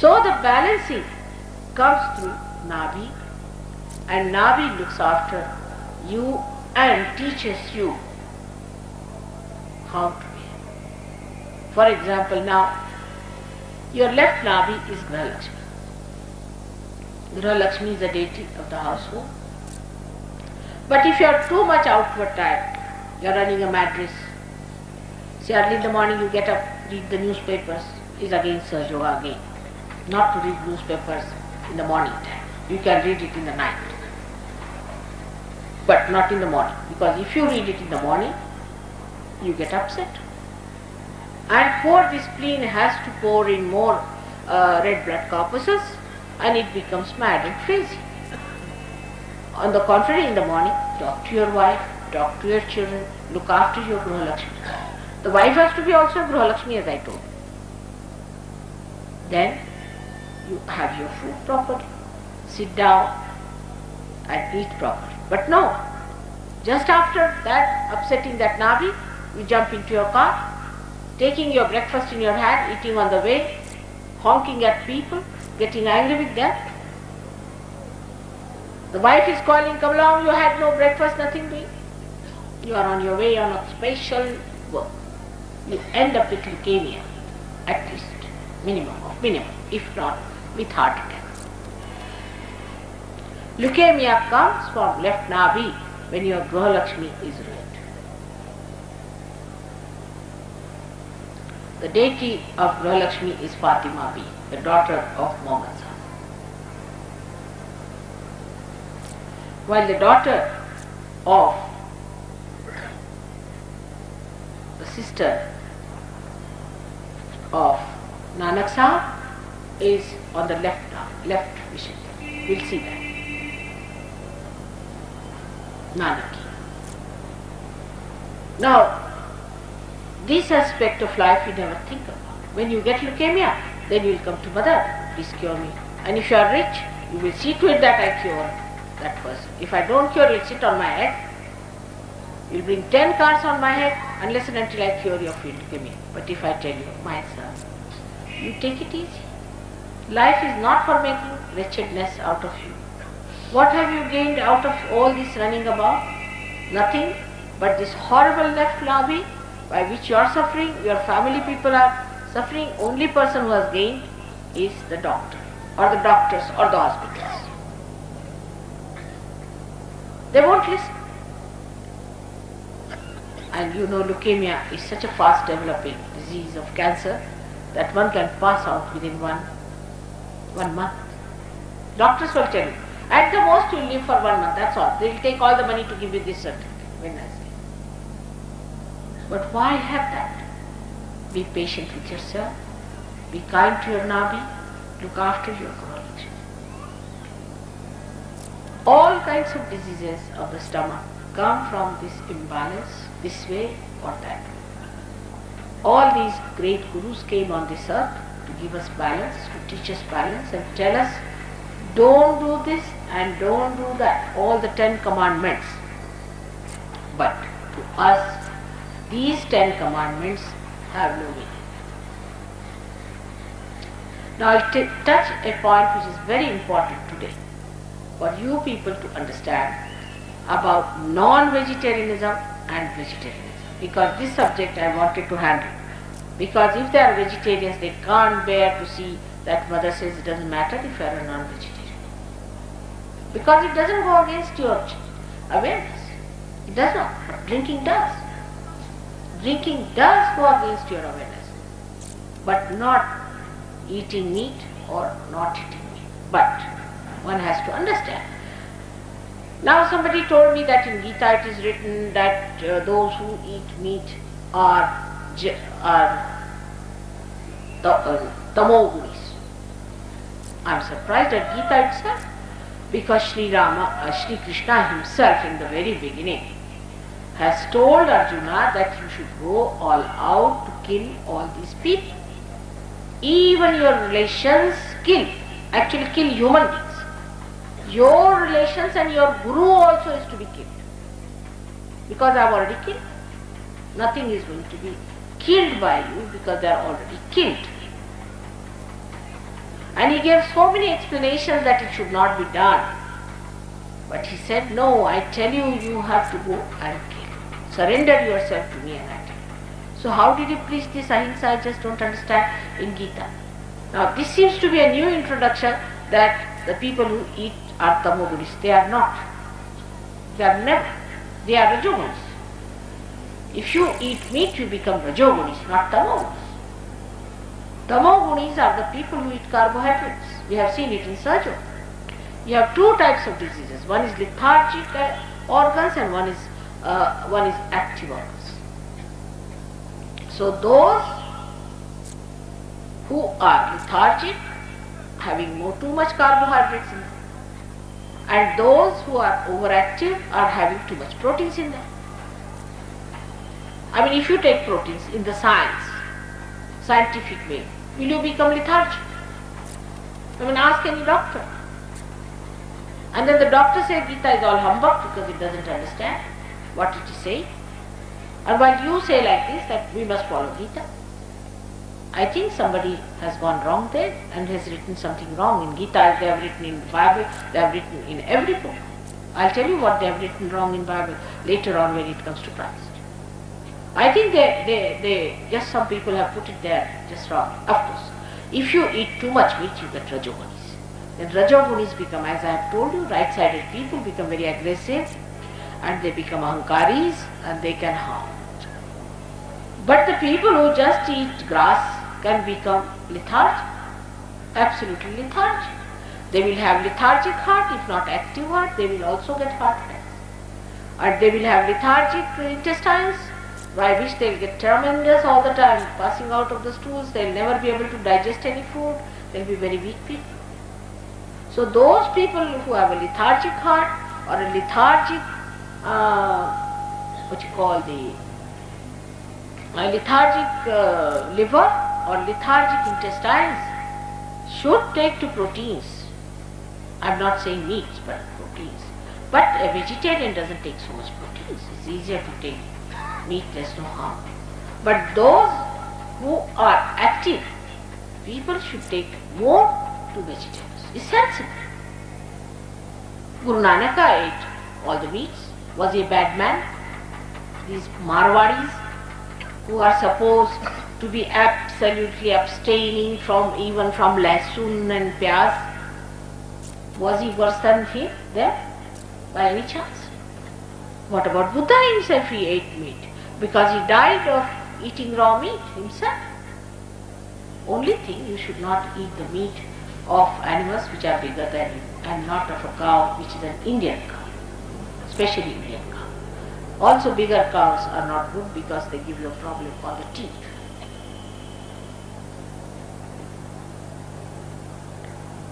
So the balancing comes through Nabhi, and Nabhi looks after you and teaches you how to be. For example, now your left Nabhi is Gruha Lakshmi. Gruha Lakshmi is the deity of the household. But if you are too much outward tired, you are running a mad race. Say early in the morning you get up, read the newspapers, is against Sahaja Yoga again. Not to read newspapers in the morning time. You can read it in the night. But not in the morning. Because if you read it in the morning, you get upset. And for this spleen has to pour in more red blood corpuscles, and it becomes mad and crazy. On the contrary, in the morning, talk to your wife, talk to your children, look after your Gruha Lakshmi. The wife has to be also Gruha Lakshmi, as I told you. Then you have your food properly, sit down and eat properly. But no, just after that, upsetting that Nabhi, you jump into your car, taking your breakfast in your hand, eating on the way, honking at people, getting angry with them. The wife is calling, come along, you had no breakfast, nothing doing. You are on your way on a special work. You end up with leukemia, at least, minimum, if not with heart attack. Leukemia comes from left Nabhi when your Gruha Lakshmi is ruined. The deity of Gruha Lakshmi is Fatima B, the daughter of Muhammad. While the daughter of the sister of Nanak Sahib is on the left vision. We'll see that. Nanaki. Now, this aspect of life you never think about. When you get leukemia, then you will come to Mother, please cure me. And if you are rich, you will see to it that I cure that person. If I don't cure, you'll sit on my head. You'll bring 10 cars on my head unless and until I cure your leukemia. But if I tell you, my son, you take it easy. Life is not for making wretchedness out of you. What have you gained out of all this running about? Nothing but this horrible left Nabhi by which you are suffering, your family people are suffering. Only person who has gained is the doctor or the doctors or the hospitals. They won't listen. And you know, leukemia is such a fast developing disease of cancer that one can pass out within one month. Doctors will tell you, at the most you will live for 1 month, that's all. They will take all the money to give you this certificate. Very nicely. But why have that? Be patient with yourself, be kind to your Nabhi, look after your Gruha Lakshmi. All kinds of diseases of the stomach come from this imbalance, this way or that way. All these great gurus came on this earth to give us balance, to teach us balance and tell us, don't do this and don't do that, all the 10 commandments. But to us, these 10 commandments have no meaning. Now I'll touch a point which is very important today for you people to understand about non-vegetarianism and vegetarianism, because this subject I wanted to handle. Because if they are vegetarians, they can't bear to see that Mother says it doesn't matter if you are a non-vegetarian. Because it doesn't go against your awareness. It does not. But drinking does. Drinking does go against your awareness. But not eating meat or not eating meat. But one has to understand. Now somebody told me that in Gita it is written that those who eat meat are tamogunis. I am surprised at Gita itself, because Sri Krishna himself in the very beginning has told Arjuna that you should go all out to kill all these people. Even your relations kill human beings. Your relations and your guru also is to be killed. Because I have already killed. Nothing is going to be killed by you because they are already killed. And he gave so many explanations that it should not be done. But he said, no, I tell you, you have to go and kill. Surrender yourself to me and I tell you. So how did he preach this ahimsa? I just don't understand in Gita. Now this seems to be a new introduction that the people who eat are tamogunis. They are not. They are never. They are rajogunis. If you eat meat, you become rajogunis, not tamogunis. Tamogunis are the people who eat carbohydrates. We have seen it in Sajo. You have two types of diseases. One is lethargic organs and one is active organs. So those who are lethargic, having too much carbohydrates in them, and those who are overactive are having too much proteins in them. I mean, if you take proteins in the scientific way, will you become lethargic? I mean, ask any doctor. And then the doctor said Gita is all humbug because it doesn't understand what it is saying. And while you say like this that we must follow Gita, I think somebody has gone wrong there and has written something wrong in Gita. They have written in the Bible, they have written in every book. I'll tell you what they have written wrong in Bible later on when it comes to Christ. I think they just some people have put it there just wrong. Of course, if you eat too much meat, you get rajogunis. Then rajogunis become, as I have told you, right-sided people become very aggressive and they become ahankaris and they can harm. But the people who just eat grass can become lethargic, absolutely lethargic. They will have lethargic heart, if not active heart, they will also get heart attacks. And they will have lethargic intestines, by which they will get tremendous all the time, passing out of the stools, they will never be able to digest any food, they will be very weak people. So those people who have a lethargic heart or a lethargic, lethargic liver or lethargic intestines should take to proteins. I am not saying meats, but proteins. But a vegetarian doesn't take so much proteins. It's easier to take meat, there's no harm. But those who are active, people should take more to vegetables. It's sensible. Guru Nanak ate all the meats. Was he a bad man? These Marwadis who are supposed to be absolutely abstaining even from lasun and pyaz, was he worse than him there by any chance? What about Buddha himself? He ate meat because he died of eating raw meat himself. Only thing, you should not eat the meat of animals which are bigger than you and not of a cow which is an Indian cow, especially Indian cow. Also bigger cows are not good because they give you a problem for the teeth.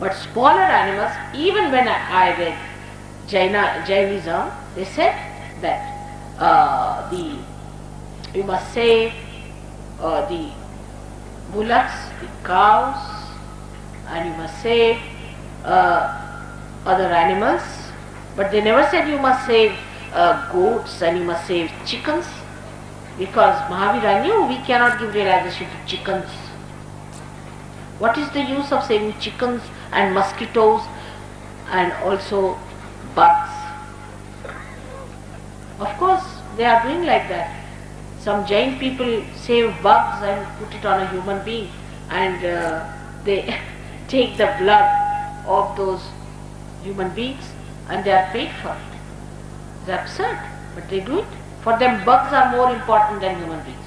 But smaller animals, even when I read Jainism, they said that you must save the bullocks, the cows, and you must save other animals. But they never said you must save goats and you must save chickens, because Mahavira knew we cannot give realization to chickens. What is the use of saving chickens and mosquitoes and also bugs? Of course, they are doing like that. Some Jain people save bugs and put it on a human being, and they take the blood of those human beings and they are paid for it. It's absurd, but they do it. For them, bugs are more important than human beings.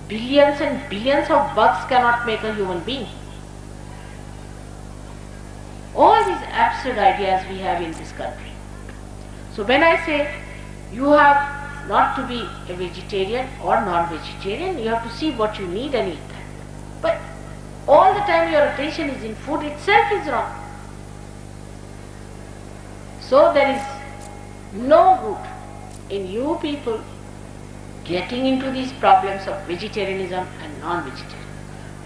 Billions and billions of bugs cannot make a human being. All these absurd ideas we have in this country. So when I say you have not to be a vegetarian or non-vegetarian, you have to see what you need and eat that. But all the time your attention is in food itself is wrong. So there is no good in you people getting into these problems of vegetarianism and non-vegetarian.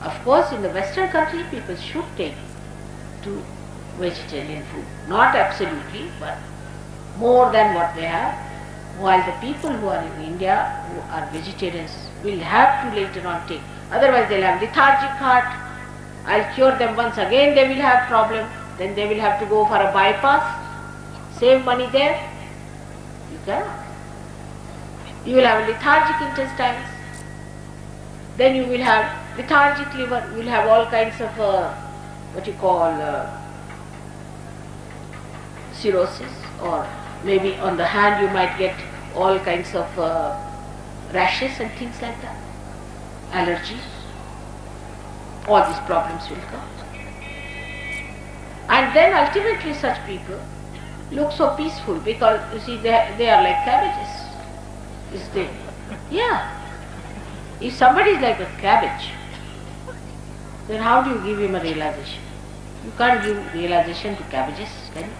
Of course, in the Western country, people should take to vegetarian food. Not absolutely, but more than what they have. While the people who are in India, who are vegetarians, will have to later on take. Otherwise they'll have lethargic heart, I'll cure them once again, they will have problem. Then they will have to go for a bypass, save money there. You cannot. You will have lethargic intestines. Then you will have lethargic liver. You will have all kinds of what you call cirrhosis, or maybe on the hand you might get all kinds of rashes and things like that, allergies. All these problems will come. And then ultimately such people look so peaceful because you see they are like cabbages. Is they? Yeah. If somebody is like a cabbage, then how do you give him a realization? You can't give realization to cabbages, can you?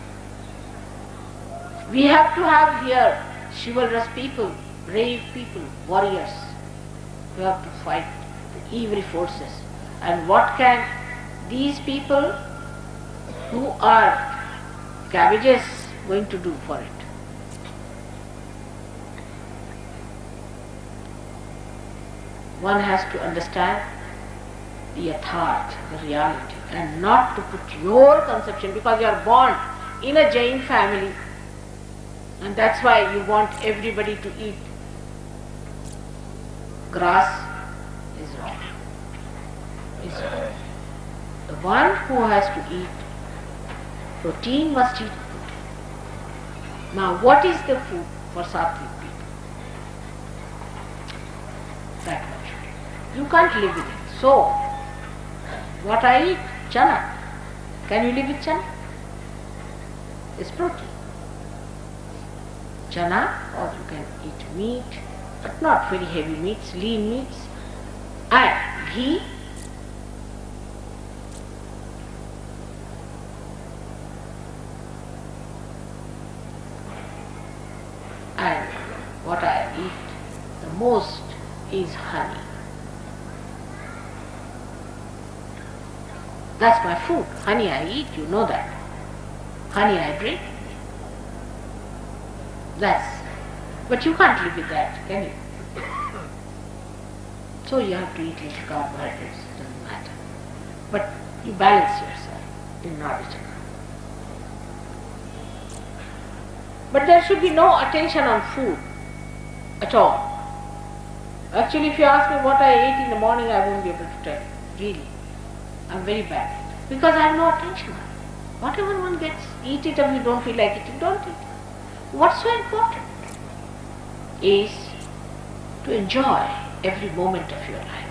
We have to have here chivalrous people, brave people, warriors. We have to fight the evil forces. And what can these people who are cabbages going to do for it? One has to understand the yatharth, the reality, and not to put your conception, because you are born in a Jain family, and that's why you want everybody to eat grass is wrong. Is wrong. The one who has to eat protein must eat protein. Now what is the food for sattvic people? That much. You can't live with it. So, what I eat? Chana. Can you live with chana? It's protein. Chana, or you can eat meat, but not very heavy meats, lean meats, and ghee. And what I eat the most is honey. That's my food. Honey I eat, you know that. Honey I drink. But you can't live with that, can you? So you have to eat little carbohydrates, doesn't matter. But you balance yourself in Nadi Chakra. But there should be no attention on food at all. Actually, if you ask me what I ate in the morning, I won't be able to tell you. Really. I'm very bad. Because I have no attention on it. Whatever one gets, eat it. If you don't feel like it, you don't eat it. What's so important is to enjoy every moment of your life.